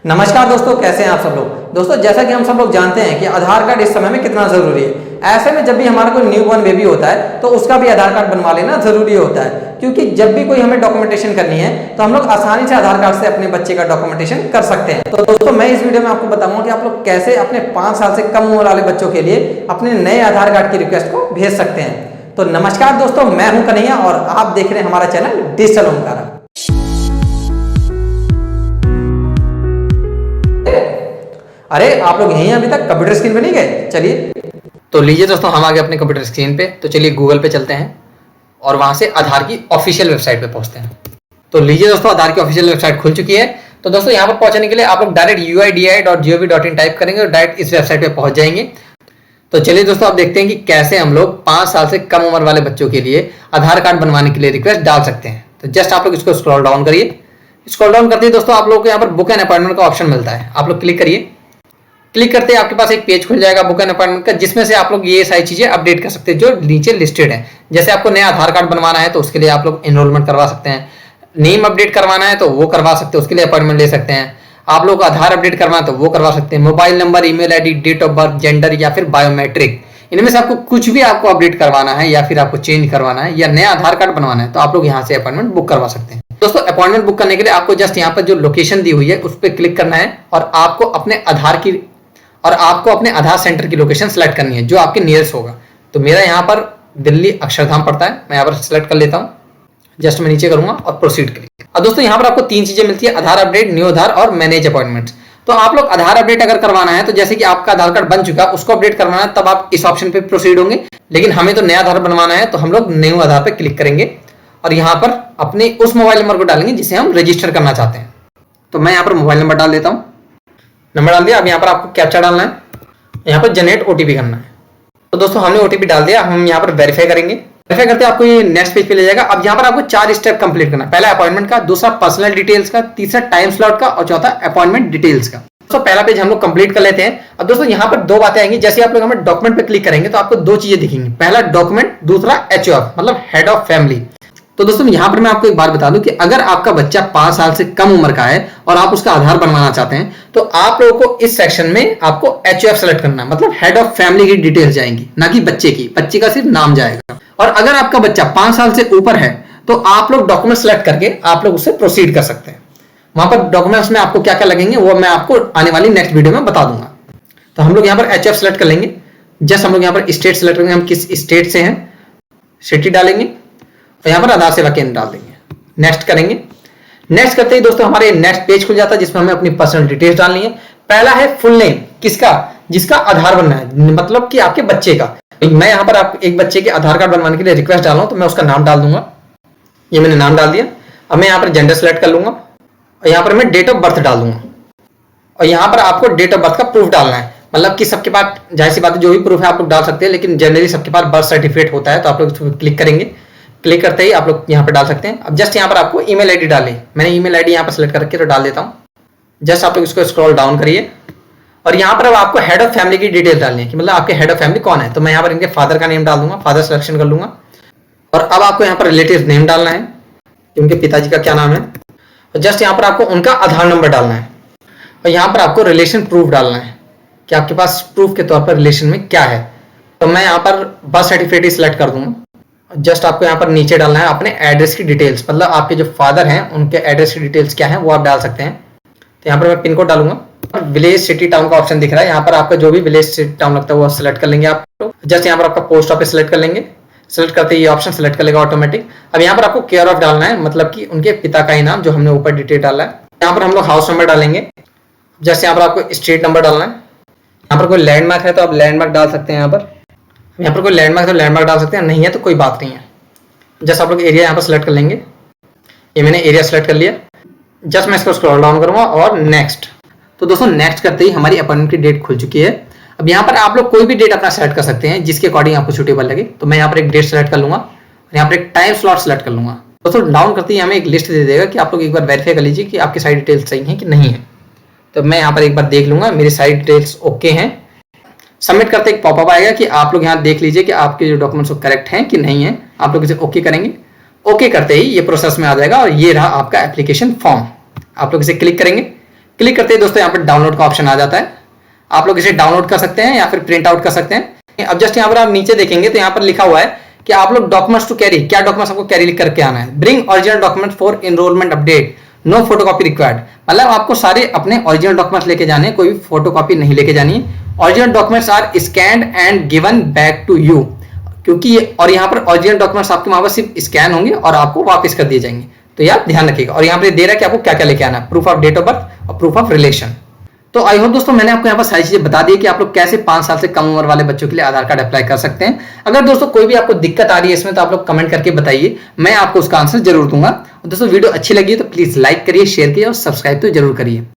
नमस्कार दोस्तों, कैसे हैं आप सब लोग। दोस्तों, जैसा कि हम सब लोग जानते हैं कि आधार कार्ड इस समय में कितना ज़रूरी है। ऐसे में जब भी हमारा कोई न्यू बॉर्न बेबी होता है तो उसका भी आधार कार्ड बनवा लेना ज़रूरी होता है, क्योंकि जब भी कोई हमें डॉक्यूमेंटेशन करनी है तो हम लोग आसानी से आधार कार्ड से अपने बच्चे का डॉक्यूमेंटेशन कर सकते हैं। तो दोस्तों, मैं इस वीडियो में आपको बताऊंगा कि आप लोग कैसे अपने 5 साल से कम उम्र वाले बच्चों के लिए अपने नए आधार कार्ड की रिक्वेस्ट को भेज सकते हैं। तो नमस्कार दोस्तों, मैं हूं कन्हैया और आप देख रहे हैं हमारा चैनल डिजिटल ओमकारा। अरे आप लोग यहीं अभी तक कंप्यूटर स्क्रीन पे नहीं गए? चलिए, तो लीजिए दोस्तों, हम आ गए अपने कंप्यूटर स्क्रीन पे। तो चलिए गूगल पे चलते हैं और वहां से आधार की ऑफिशियल वेबसाइट पे पहुंचते हैं। तो लीजिए दोस्तों, आधार की ऑफिशियल वेबसाइट खुल चुकी है। तो दोस्तों, यहाँ पर पहुंचने के लिए आप लोग डायरेक्ट uidi.gov.in टाइप करेंगे और डायरेक्ट इस वेबसाइट पे पहुंच जाएंगे। तो चलिए दोस्तों, आप देखते हैं कि कैसे हम लोग 5 साल से कम उम्र वाले बच्चों के लिए आधार कार्ड बनवाने के लिए रिक्वेस्ट डाल सकते हैं। तो जस्ट आप लोग इसको स्क्रॉल डाउन करिए। स्क्रॉल डाउन करते ही दोस्तों आप लोग को यहाँ पर बुक एन अपॉइंटमेंट का ऑप्शन मिलता है। आप लोग क्लिक करिए। क्लिक करते ही आपके पास एक पेज खुल जाएगा बुक एन अपॉइंटमेंट का, जिसमें से आप लोग ये सारी चीजें अपडेट कर सकते हैं जो नीचे लिस्टेड है। जैसे आपको नया आधार कार्ड बनवाना है तो उसके लिए आप लोग एनरोलमेंट करवा सकते हैं। नेम अपडेट करवाना है तो वो करवा सकते हैं, उसके लिए अपॉइंटमेंट ले सकते हैं। आप लोग आधार अपडेट करवाना है तो वो करवा सकते हैं। Mobile number, email ID, date of birth, gender या फिर बायोमेट्रिक, इनमें से आपको कुछ भी आपको अपडेट करवाना है या फिर आपको चेंज करवाना है या नया आधार कार्ड बनवाना है तो आप लोग यहाँ से अपॉइंटमेंट बुक करवा सकते हैं। दोस्तों, अपॉइंटमेंट बुक करने के लिए आपको जस्ट यहाँ पर जो लोकेशन दी हुई है उस पर क्लिक करना है और आपको अपने आधार सेंटर की लोकेशन सेलेक्ट करनी है जो आपके नियरेस्ट होगा। तो मेरा यहाँ पर दिल्ली अक्षरधाम पड़ता है, मैं यहाँ पर सेलेक्ट कर लेता हूँ। जस्ट मैं नीचे करूंगा और प्रोसीड क्लिक। अब दोस्तों, यहाँ पर आपको 3 चीजें मिलती है: आधार अपडेट, न्यू आधार और मैनेज अपॉइंटमेंट्स। तो आप लोग आधार अपडेट अगर करवाना है तो जैसे कि आपका आधार कार्ड बन चुका है उसको अपडेट करवाना है तब आप इस ऑप्शन पे प्रोसीड होंगे। लेकिन हमें तो नया आधार बनवाना है तो हम लोग न्यू आधार पे क्लिक करेंगे और यहाँ पर अपने उस मोबाइल नंबर को डालेंगे जिसे हम रजिस्टर करना चाहते हैं। तो मैं यहाँ पर मोबाइल नंबर डाल देता हूँ। नंबर डाल दिया। अब यहाँ पर आपको कैप्चा डालना है, यहाँ पर जनरेट ओटीपी करना है। तो दोस्तों, हमने ओटीपी डाल दिया। हम यहाँ पर वेरीफाई करेंगे। वेरीफाई करते आपको ये नेक्स्ट पेज पे ले जाएगा। अब यहाँ पर आपको 4 स्टेप कंप्लीट करना है। पहला अपॉइंटमेंट का, दूसरा पर्सनल डिटेल्स का, तीसरा टाइम स्लॉट का और चौथा अपॉइंटमेंट डिटेल्स का। दोस्तों, पहला पेज हम लोग कंप्लीट कर लेते हैं। अब दोस्तों, यहाँ पर 2 बातें आएंगी। जैसे आप लोग हमें डॉक्यूमेंट पे क्लिक करेंगे तो आपको 2 चीजें दिखेंगी। पहला डॉक्यूमेंट, दूसरा HOF मतलब हेड ऑफ फैमिली। तो दोस्तों, यहाँ पर मैं आपको एक बात बता दूं कि अगर आपका बच्चा 5 साल से कम उम्र का है और आप उसका आधार बनवाना चाहते हैं तो आप लोगों को इस सेक्शन में आपको HOF सेलेक्ट करना है, मतलब हेड ऑफ फैमिली की डिटेल्स जाएंगी, ना कि बच्चे की। बच्चे का सिर्फ नाम जाएगा। और अगर आपका बच्चा 5 साल से ऊपर है तो आप लोग डॉक्यूमेंट सेलेक्ट करके आप लोग उससे प्रोसीड कर सकते हैं। वहां पर डॉक्यूमेंट्स में आपको क्या क्या लगेंगे वो मैं आपको आने वाली नेक्स्ट वीडियो में बता दूंगा। तो हम लोग यहाँ पर HOF सेलेक्ट कर लेंगे। जस्ट हम लोग यहाँ पर स्टेट सेलेक्ट करेंगे, हम किस स्टेट से हैं, सिटी डालेंगे और यहाँ पर आधार सेवा केंद्र डाल देंगे। नेक्स्ट करेंगे। नेक्स्ट करते ही दोस्तों हमारे नेक्स्ट पेज खुल जाता है जिसमें हमें अपनी पर्सनल डिटेल्स डालनी है। पहला है फुल नेम, किसका? जिसका आधार बनना है, मतलब कि आपके बच्चे का। मैं यहाँ पर आप एक बच्चे के आधार कार्ड बनवाने के लिए रिक्वेस्ट डाल रहा हूँ तो मैं उसका नाम डाल दूंगा। ये मैंने नाम डाल दिया। अब मैं यहाँ पर जेंडर सेलेक्ट कर लूंगा और यहाँ पर मैं डेट ऑफ बर्थ डाल दूंगा। और यहाँ पर आपको डेट ऑफ बर्थ का प्रूफ डालना है, मतलब कि सबके पास, जाहिर सी बात है, जो भी प्रूफ है आप लोग डाल सकते हैं, लेकिन जनरली सबके पास बर्थ सर्टिफिकेट होता है। तो आप लोग इस पर क्लिक करेंगे। क्लिक करते ही आप लोग यहाँ पर डाल सकते हैं। अब जस्ट यहाँ पर आपको ईमेल आईडी डाली, मैंने ईमेल आईडी यहाँ पर सेलेक्ट करके तो डाल देता हूँ। जस्ट आप लोग इसको स्क्रॉल डाउन करिए और यहाँ पर अब आपको हेड ऑफ फैमिली की डिटेल डालनी है कि मतलब आपके हेड ऑफ फैमिली कौन है। तो मैं यहाँ पर इनके फादर का नेम डाल दूंगा, फादर सिलेक्शन कर लूंगा। और अब आपको यहाँ पर रिलेटिव नेम डालना है, उनके पिताजी का क्या नाम है। और जस्ट यहाँ पर आपको उनका आधार नंबर डालना है और यहाँ पर आपको रिलेशन प्रूफ डालना है कि आपके पास प्रूफ के तौर पर रिलेशन में क्या है। तो मैं यहाँ पर बर्थ सर्टिफिकेट ही सिलेक्ट कर दूंगा। जस्ट आपको यहाँ पर नीचे डालना है अपने एड्रेस की डिटेल्स, मतलब आपके जो फादर हैं उनके एड्रेस की डिटेल्स क्या है वो आप डाल सकते हैं। तो यहाँ पर मैं पिन कोड डालूंगा। विलेज, सिटी, टाउन का ऑप्शन दिख रहा है, यहाँ पर आपका जो भी विलेज, सिटी, टाउन लगता है वो सिलेक्ट कर लेंगे आप लोग। जस्ट यहाँ पर आपका पोस्ट ऑफिस सेलेक्ट कर लेंगे। सेलेक्ट करते ही ये ऑप्शन सेलेक्ट कर लेगा ऑटोमेटिक। अब यहाँ पर आपको केयर ऑफ डालना है, मतलब कि उनके पिता का ही नाम जो हमने ऊपर डिटेल डाला है। यहाँ पर हम लोग हाउस नंबर डालेंगे। जस्ट यहाँ पर आपको स्ट्रीट नंबर डालना है। यहाँ पर कोई लैंडमार्क है तो आप लैंडमार्क डाल सकते हैं। यहाँ पर कोई लैंडमार्क है तो लैंडमार्क डाल सकते हैं, नहीं है तो कोई बात नहीं है। जस्ट आप लोग एरिया यहाँ पर सेलेक्ट कर लेंगे। ये मैंने एरिया सेलेक्ट कर लिया। जस्ट मैं इसको स्क्रॉल डाउन करूंगा और नेक्स्ट। तो दोस्तों, नेक्स्ट करते ही हमारी अपॉइंटमेंट की डेट खुल चुकी है। अब यहाँ पर आप लोग कोई भी डेट अपना सेलेक्ट कर सकते हैं जिसके अकॉर्डिंग आपको सूटेबल लगे। तो मैं यहाँ पर एक डेट सेलेक्ट कर लूंगा और यहाँ पर एक टाइम स्लॉट सेलेक्ट कर लूंगा। दोस्तों, डाउन करते ही हमें एक लिस्ट दे देगा कि आप लोग एक बार वेरीफाई कर लीजिए कि आपकी सारी डिटेल्स सही हैं कि नहीं है। तो मैं यहाँ पर एक बार देख लूंगा, मेरी सारी डिटेल्स ओके हैं। सबमिट करते एक पॉपअप आएगा कि आप लोग यहाँ देख लीजिए कि आपके जो डॉक्यूमेंट्स करेक्ट हैं कि नहीं है। आप लोग इसे ओके करेंगे। ओके करते ही ये प्रोसेस में आ जाएगा और ये रहा आपका एप्लीकेशन फॉर्म। आप लोग इसे क्लिक करेंगे। क्लिक करते ही दोस्तों यहाँ पर डाउनलोड का ऑप्शन आ जाता है। आप लोग इसे डाउनलोड कर सकते हैं या फिर प्रिंट आउट कर सकते हैं। अब जस्ट यहाँ पर आप नीचे देखेंगे तो यहाँ पर लिखा हुआ है कि आप लोग डॉक्यूमेंट्स टू कैरी, क्या डॉक्यूमेंट्स आपको कैरी करके आना है। Bring original document for enrolment update, no photocopy required. मतलब आपको सारे अपने ओरिजिनल डॉक्यूमेंट्स लेके जाने, कोई भी फोटोकॉपी नहीं लेके जानी। Original documents are scanned and given back to you, क्योंकि और यहाँ पर ओरिजिनल डॉक्यूमेंट्स आपके वहां पर सिर्फ स्कैन होंगे और आपको वापस कर दिए जाएंगे, तो ये आप ध्यान रखिएगा। और यहाँ पर दे रहा है कि आपको क्या क्या लेके आना है, proof of date of birth और प्रूफ ऑफ रिलेशन। तो आई होप दोस्तों मैंने आपको यहाँ पर सारी चीजें बता दी कि आप लोग कैसे 5 साल से कम उम्र वाले बच्चों के लिए आधार कार्ड अप्लाई कर सकते हैं। अगर दोस्तों कोई भी आपको दिक्कत आ रही है इसमें तो आप लोग कमेंट करके बताइए, मैं आपको उसका आंसर जरूर दूंगा। और दोस्तों वीडियो अच्छी लगी तो प्लीज लाइक करिए, शेयर करिए और सब्सक्राइब तो जरूर करिए।